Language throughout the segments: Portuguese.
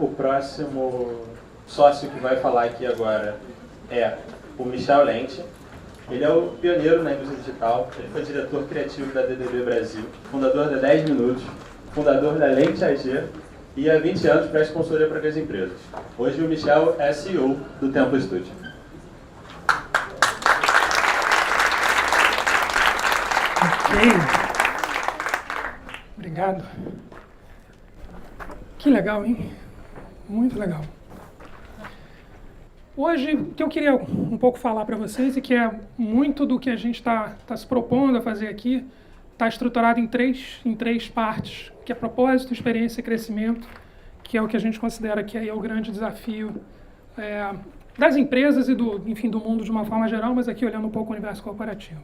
O próximo sócio que vai falar aqui agora é o Michel Lente. Ele é o pioneiro na indústria digital, ele foi diretor criativo da DDB Brasil, fundador da 10 Minutos, fundador da Lente AG e há 20 anos presta consultoria para grandes empresas. Hoje o Michel é CEO do Tempo Studio. Ok. Obrigado. Que legal, hein? Muito legal. Hoje, o que eu queria um pouco falar para vocês e que é muito do que a gente está se propondo a fazer aqui, está estruturado em três partes, que é propósito, experiência e crescimento, que é o que a gente considera que é o grande desafio das empresas e do mundo de uma forma geral, mas aqui olhando um pouco o universo corporativo.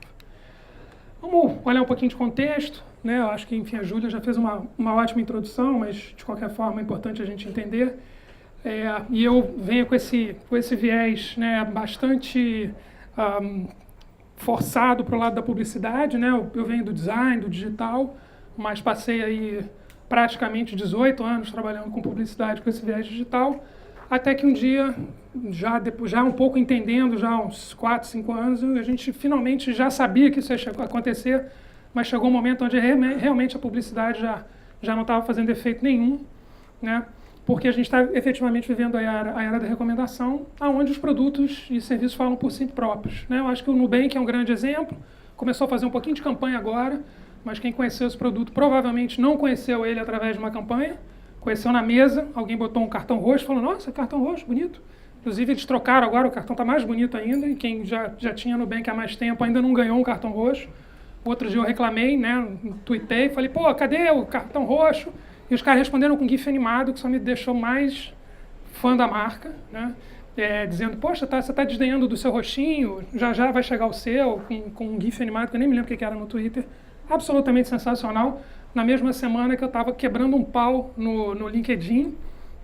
Vamos olhar um pouquinho de contexto, né? Eu acho que, a Júlia já fez uma ótima introdução, mas, de qualquer forma, é importante a gente entender. E eu venho com esse viés, né, bastante forçado para o lado da publicidade, né? Eu venho do design, do digital, mas passei aí praticamente 18 anos trabalhando com publicidade com esse viés digital, até que um dia, já um pouco entendendo, já uns 4, 5 anos, a gente finalmente já sabia que isso ia acontecer, mas chegou um momento onde realmente a publicidade já não estava fazendo efeito nenhum, né? Porque a gente está efetivamente vivendo a era da recomendação, onde os produtos e serviços falam por si próprios, né? Eu acho que o Nubank é um grande exemplo, começou a fazer um pouquinho de campanha agora, mas quem conheceu esse produto provavelmente não conheceu ele através de uma campanha, conheceu na mesa, alguém botou um cartão roxo e falou, nossa, cartão roxo, bonito. Inclusive eles trocaram agora, o cartão está mais bonito ainda, e quem já tinha Nubank há mais tempo ainda não ganhou um cartão roxo. Outro dia eu reclamei, né, tuitei, falei, pô, cadê o cartão roxo? E os caras responderam com um GIF animado, que só me deixou mais fã da marca, né? Dizendo, poxa, você está desdenhando do seu roxinho, já vai chegar o seu, com um GIF animado, que eu nem me lembro o que era no Twitter. Absolutamente sensacional. Na mesma semana que eu estava quebrando um pau no LinkedIn,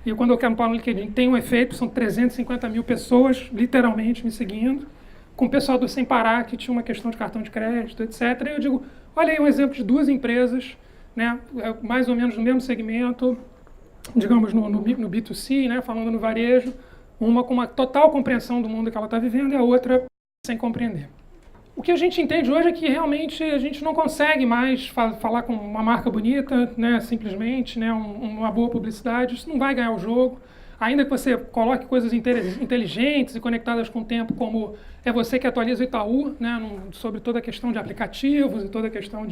e quando eu quebro um pau no LinkedIn tem um efeito, são 350 mil pessoas, literalmente, me seguindo, com o pessoal do Sem Parar, que tinha uma questão de cartão de crédito, etc. E eu digo, olha aí um exemplo de duas empresas, né, mais ou menos no mesmo segmento, digamos no B2C, né, falando no varejo, uma com uma total compreensão do mundo que ela está vivendo e a outra sem compreender. O que a gente entende hoje é que realmente a gente não consegue mais falar com uma marca bonita, né, simplesmente, né, uma boa publicidade, isso não vai ganhar o jogo. Ainda que você coloque coisas inteligentes e conectadas com o tempo, como é você que atualiza o Itaú, né, sobre toda a questão de aplicativos e toda a questão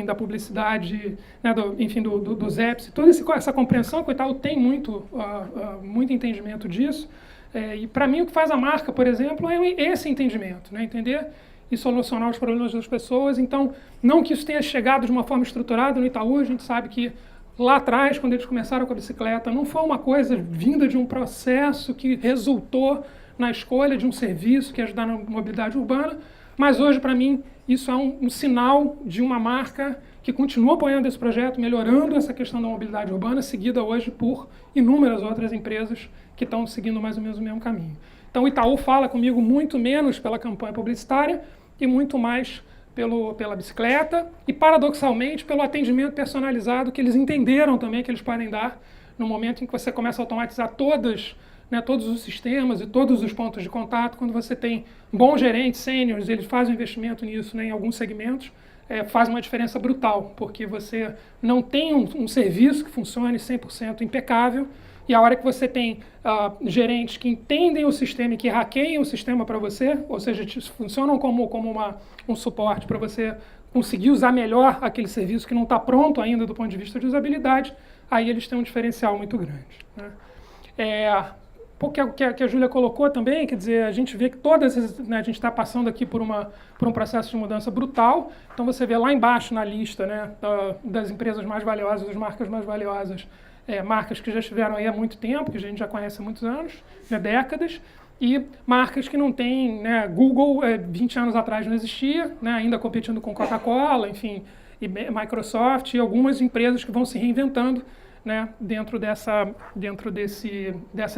da publicidade, né, dos apps, toda essa compreensão que o Itaú tem muito entendimento disso. E para mim o que faz a marca, por exemplo, é esse entendimento, né, entender e solucionar os problemas das pessoas. Então, não que isso tenha chegado de uma forma estruturada no Itaú, a gente sabe que lá atrás, quando eles começaram com a bicicleta, não foi uma coisa vinda de um processo que resultou na escolha de um serviço que ia ajudar na mobilidade urbana, mas hoje, para mim, isso é um sinal de uma marca que continua apoiando esse projeto, melhorando essa questão da mobilidade urbana, seguida hoje por inúmeras outras empresas que estão seguindo mais ou menos o mesmo caminho. Então, o Itaú fala comigo muito menos pela campanha publicitária e muito mais pela bicicleta e, paradoxalmente, pelo atendimento personalizado que eles entenderam também que eles podem dar no momento em que você começa a automatizar todos os sistemas e todos os pontos de contato. Quando você tem bons gerentes, sêniores, eles fazem um investimento nisso, né, em alguns segmentos, faz uma diferença brutal, porque você não tem um serviço que funcione 100% impecável, e a hora que você tem gerentes que entendem o sistema e que hackeiam o sistema para você, ou seja, funcionam como um suporte para você conseguir usar melhor aquele serviço que não está pronto ainda do ponto de vista de usabilidade, aí eles têm um diferencial muito grande, né? Que a Júlia colocou também, quer dizer, a gente vê que a gente está passando aqui por um processo de mudança brutal. Então você vê lá embaixo na lista, né, das empresas mais valiosas, das marcas mais valiosas, marcas que já estiveram aí há muito tempo, que a gente já conhece há muitos anos, né, décadas, e marcas que não têm, né, Google 20 anos atrás não existia, né, ainda competindo com Coca-Cola, enfim, e Microsoft, e algumas empresas que vão se reinventando, né, dentro dessa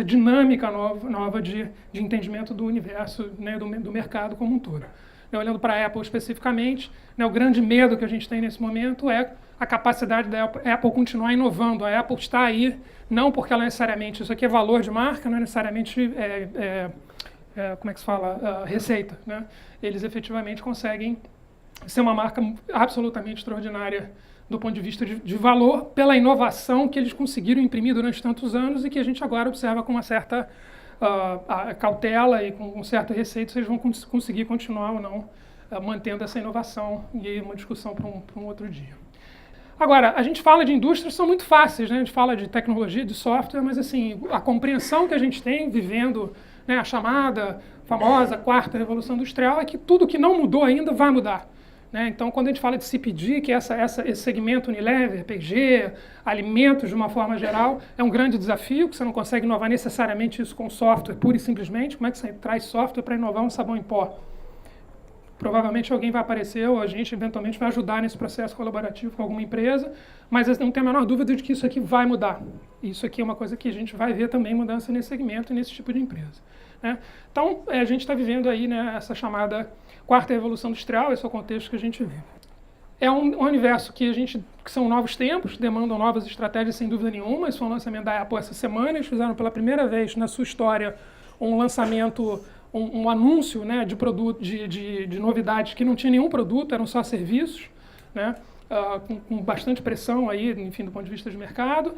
dinâmica nova de entendimento do universo, né, do mercado como um todo. Olhando para a Apple especificamente, né, o grande medo que a gente tem nesse momento é a capacidade da Apple continuar inovando. A Apple está aí, não porque ela necessariamente, isso aqui é valor de marca, não é necessariamente, como é que se fala, receita, né? Eles efetivamente conseguem ser uma marca absolutamente extraordinária do ponto de vista de valor, pela inovação que eles conseguiram imprimir durante tantos anos e que a gente agora observa com uma certa cautela e com um certo receio se eles vão conseguir continuar ou não mantendo essa inovação, e aí uma discussão para um outro dia. Agora, a gente fala de indústrias, são muito fáceis, né? A gente fala de tecnologia, de software, mas assim, a compreensão que a gente tem vivendo, né, a chamada famosa quarta revolução industrial é que tudo que não mudou ainda vai mudar. Né? Então, quando a gente fala de CPG, que é esse segmento Unilever, P&G, alimentos de uma forma geral, é um grande desafio, que você não consegue inovar necessariamente isso com software, pura e simplesmente. Como é que você traz software para inovar um sabão em pó? Provavelmente alguém vai aparecer ou a gente eventualmente vai ajudar nesse processo colaborativo com alguma empresa, mas não tem a menor dúvida de que isso aqui vai mudar. Isso aqui é uma coisa que a gente vai ver também mudança nesse segmento e nesse tipo de empresa. Né? Então, a gente está vivendo aí, né, essa chamada quarta revolução industrial, esse é o contexto que a gente vive. É um universo que são novos tempos, demandam novas estratégias sem dúvida nenhuma. Isso foi um lançamento da Apple essa semana, eles fizeram pela primeira vez na sua história um lançamento, um anúncio, né, de produto, de novidades que não tinha nenhum produto, eram só serviços, né, com bastante pressão aí, enfim, do ponto de vista de mercado.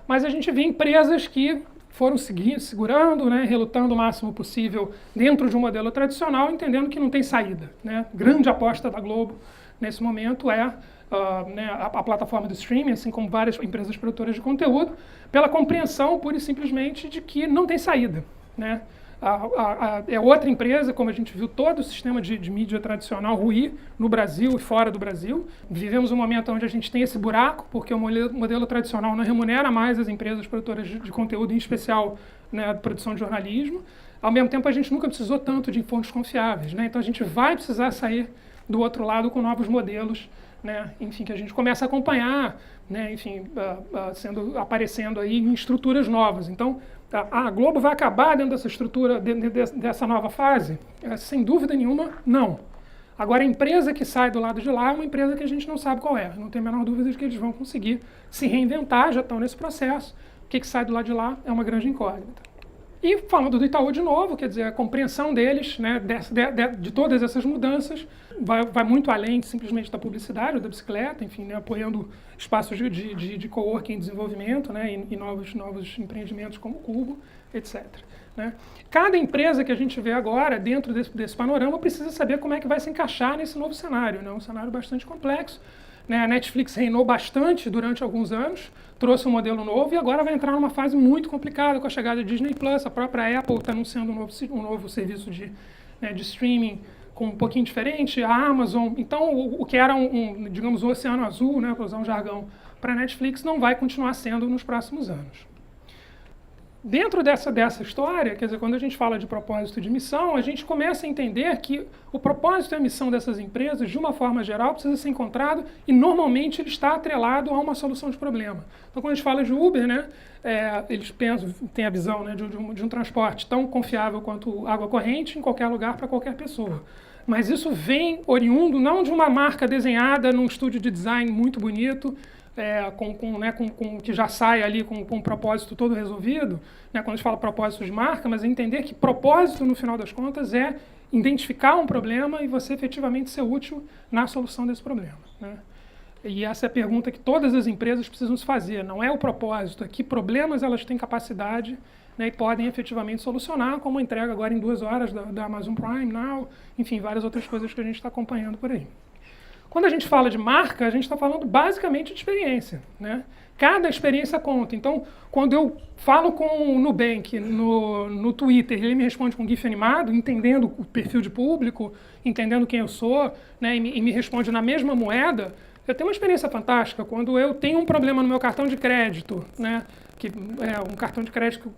Mas a gente vê empresas que foram segurando, né, relutando o máximo possível dentro de um modelo tradicional, entendendo que não tem saída. Né? Grande aposta da Globo nesse momento é né, a plataforma do streaming, assim como várias empresas produtoras de conteúdo, pela compreensão pura e simplesmente de que não tem saída. Né? É outra empresa, como a gente viu todo o sistema de mídia tradicional ruir no Brasil e fora do Brasil. Vivemos um momento onde a gente tem esse buraco, porque o modelo tradicional não remunera mais as empresas produtoras de conteúdo, em especial, né, a produção de jornalismo. Ao mesmo tempo, a gente nunca precisou tanto de fontes confiáveis. Né? Então, a gente vai precisar sair do outro lado com novos modelos, né? Enfim, que a gente começa a acompanhar, né? Enfim, aparecendo aí em estruturas novas. Então, a Globo vai acabar dentro dessa estrutura, dessa nova fase? Sem dúvida nenhuma, não. Agora, a empresa que sai do lado de lá é uma empresa que a gente não sabe qual é. Não tem a menor dúvida de que eles vão conseguir se reinventar, já estão nesse processo. O que sai do lado de lá é uma grande incógnita. E falando do Itaú de novo, quer dizer, a compreensão deles, né, de todas essas mudanças vai muito além simplesmente da publicidade ou da bicicleta, enfim, né, apoiando espaços de coworking em desenvolvimento, né, e novos empreendimentos como o Cubo, etc. Né. Cada empresa que a gente vê agora, dentro desse panorama, precisa saber como é que vai se encaixar nesse novo cenário, né, um cenário bastante complexo. Né, a Netflix reinou bastante durante alguns anos, trouxe um modelo novo e agora vai entrar numa fase muito complicada com a chegada de Disney+. A própria Apple está anunciando um novo serviço de streaming com um pouquinho diferente, a Amazon. Então, o que era digamos, um oceano azul, né, para usar um jargão, para a Netflix, não vai continuar sendo nos próximos anos. Dentro dessa história, quer dizer, quando a gente fala de propósito e de missão, a gente começa a entender que o propósito e a missão dessas empresas, de uma forma geral, precisa ser encontrado e, normalmente, ele está atrelado a uma solução de problema. Então, quando a gente fala de Uber, né, eles têm a visão, né, de um transporte tão confiável quanto água corrente em qualquer lugar para qualquer pessoa. Mas isso vem oriundo não de uma marca desenhada num estúdio de design muito bonito, que já sai ali com um propósito todo resolvido, né, quando a gente fala propósito de marca, mas entender que propósito, no final das contas, é identificar um problema e você efetivamente ser útil na solução desse problema. Né? E essa é a pergunta que todas as empresas precisam se fazer, não é o propósito, é que problemas elas têm capacidade, né, e podem efetivamente solucionar, como a entrega agora em 2 horas da Amazon Prime Now, enfim, várias outras coisas que a gente está acompanhando por aí. Quando a gente fala de marca, a gente está falando basicamente de experiência. Né? Cada experiência conta. Então, quando eu falo com o Nubank no Twitter, ele me responde com um GIF animado, entendendo o perfil de público, entendendo quem eu sou, né, e me responde na mesma moeda, eu tenho uma experiência fantástica. Quando eu tenho um problema no meu cartão de crédito, né, que é um cartão de crédito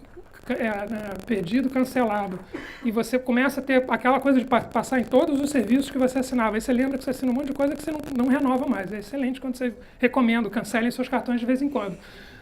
perdido, cancelado, e você começa a ter aquela coisa de passar em todos os serviços que você assinava, aí você lembra que você assina um monte de coisa que você não renova mais. É excelente quando você recomenda, cancelem seus cartões de vez em quando.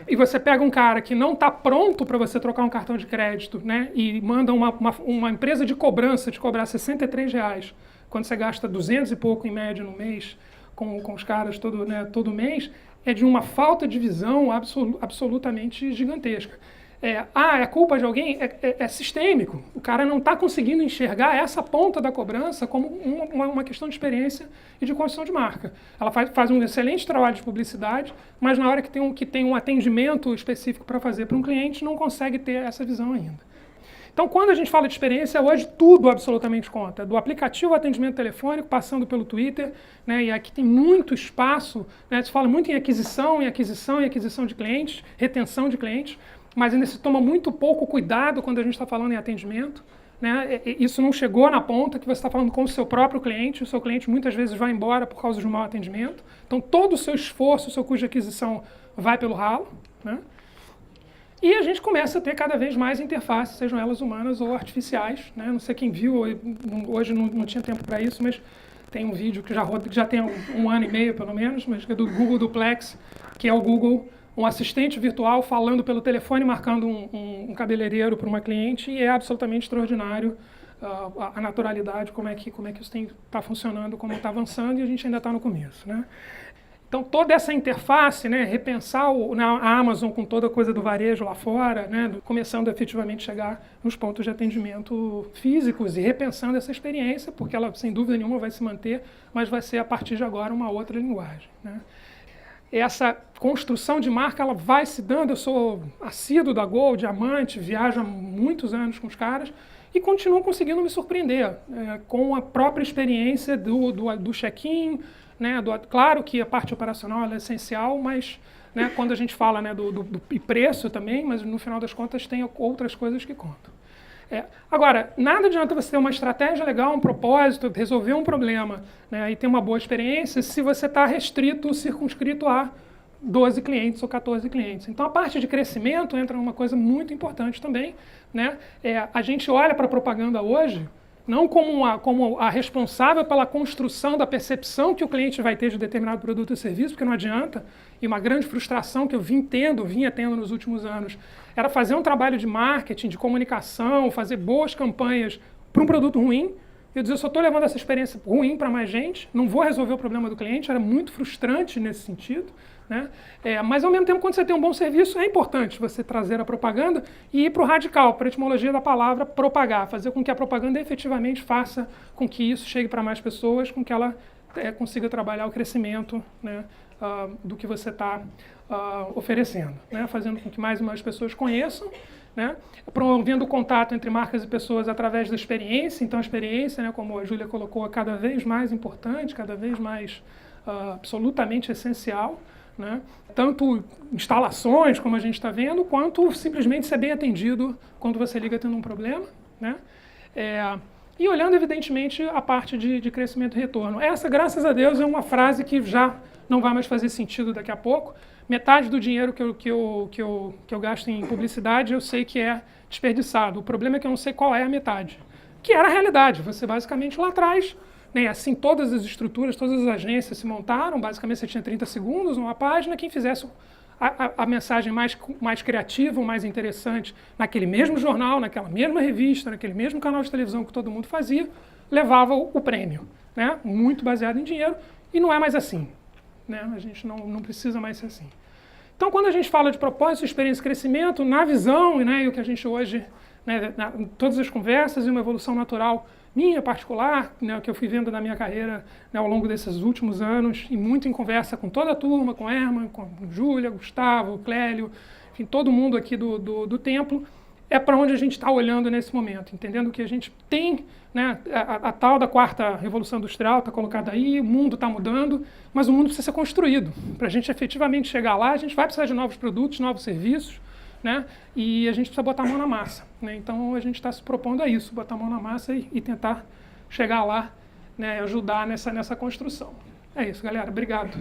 E você pega um cara que não está pronto para você trocar um cartão de crédito, né, e manda uma empresa de cobrança te cobrar R$63, quando você gasta 200 e pouco em média no mês, com os caras todo mês, é de uma falta de visão absolutamente gigantesca. É culpa de alguém? É sistêmico. O cara não está conseguindo enxergar essa ponta da cobrança como uma questão de experiência e de construção de marca. Ela faz um excelente trabalho de publicidade, mas na hora que tem um atendimento específico para fazer para um cliente, não consegue ter essa visão ainda. Então, quando a gente fala de experiência, hoje tudo absolutamente conta. Do aplicativo ao atendimento telefônico, passando pelo Twitter, né, e aqui tem muito espaço, né, se fala muito em aquisição de clientes, retenção de clientes, mas ainda se toma muito pouco cuidado quando a gente está falando em atendimento. Né? Isso não chegou na ponta que você está falando com o seu próprio cliente, o seu cliente muitas vezes vai embora por causa de um mau atendimento. Então, todo o seu esforço, o seu custo de aquisição vai pelo ralo. Né? E a gente começa a ter cada vez mais interfaces, sejam elas humanas ou artificiais. Né? Não sei quem viu, hoje não tinha tempo para isso, mas tem um vídeo que já tem um ano e meio, pelo menos, mas que é do Google Duplex, que é o Google, um assistente virtual falando pelo telefone, marcando um cabeleireiro para uma cliente, e é absolutamente extraordinário a naturalidade, como é que isso está funcionando, como está avançando, e a gente ainda está no começo. Né? Então, toda essa interface, né, repensar a Amazon com toda a coisa do varejo lá fora, né, começando a efetivamente chegar nos pontos de atendimento físicos e repensando essa experiência, porque ela, sem dúvida nenhuma, vai se manter, mas vai ser, a partir de agora, uma outra linguagem. Né? Essa construção de marca, ela vai se dando. Eu sou assíduo da Gol, diamante, viajo há muitos anos com os caras e continuo conseguindo me surpreender com a própria experiência do check-in. Né, claro que a parte operacional é essencial, mas né, quando a gente fala, né, do preço também, mas no final das contas tem outras coisas que contam. Agora, nada adianta você ter uma estratégia legal, um propósito, resolver um problema, né, e ter uma boa experiência se você está circunscrito a 12 clientes ou 14 clientes. Então, a parte de crescimento entra numa coisa muito importante também. Né, a gente olha para a propaganda hoje não como a responsável pela construção da percepção que o cliente vai ter de determinado produto ou serviço, porque não adianta, e uma grande frustração que eu vinha tendo nos últimos anos, era fazer um trabalho de marketing, de comunicação, fazer boas campanhas para um produto ruim. Eu dizia, eu só estou levando essa experiência ruim para mais gente, não vou resolver o problema do cliente, era muito frustrante nesse sentido. Né? Mas, ao mesmo tempo, quando você tem um bom serviço, é importante você trazer a propaganda e ir para o radical, para a etimologia da palavra propagar, fazer com que a propaganda efetivamente faça com que isso chegue para mais pessoas, com que ela consiga trabalhar o crescimento, né, do que você está oferecendo, né? Fazendo com que mais e mais pessoas conheçam, né? Promovendo o contato entre marcas e pessoas através da experiência. Então, a experiência, né, como a Júlia colocou, é cada vez mais importante, cada vez mais absolutamente essencial. Né? Tanto instalações, como a gente está vendo, quanto simplesmente ser bem atendido quando você liga tendo um problema. Né? E olhando, evidentemente, a parte de crescimento e retorno. Essa, graças a Deus, é uma frase que já não vai mais fazer sentido daqui a pouco. Metade do dinheiro que eu gasto em publicidade eu sei que é desperdiçado. O problema é que eu não sei qual é a metade. Que era a realidade. Você, basicamente, lá atrás... Assim, todas as estruturas, todas as agências se montaram, basicamente você tinha 30 segundos numa página, quem fizesse a mensagem mais criativa, mais interessante, naquele mesmo jornal, naquela mesma revista, naquele mesmo canal de televisão que todo mundo fazia, levava o prêmio, né? Muito baseado em dinheiro, e não é mais assim. Né? A gente não precisa mais ser assim. Então, quando a gente fala de propósito, experiência e crescimento, na visão, né, e o que a gente hoje, né, todas as conversas e uma evolução natural minha particular, né, que eu fui vendo na minha carreira, né, ao longo desses últimos anos, e muito em conversa com toda a turma, com Herman, com Júlia, Gustavo, Clélio, enfim, todo mundo aqui do templo, é para onde a gente está olhando nesse momento, entendendo que a gente tem, né, a tal da quarta revolução industrial está colocada aí, o mundo está mudando, mas o mundo precisa ser construído. Para a gente efetivamente chegar lá, a gente vai precisar de novos produtos, novos serviços, né? E a gente precisa botar a mão na massa. Né? Então, a gente está se propondo a isso, botar a mão na massa e tentar chegar lá, né, ajudar nessa construção. É isso, galera. Obrigado.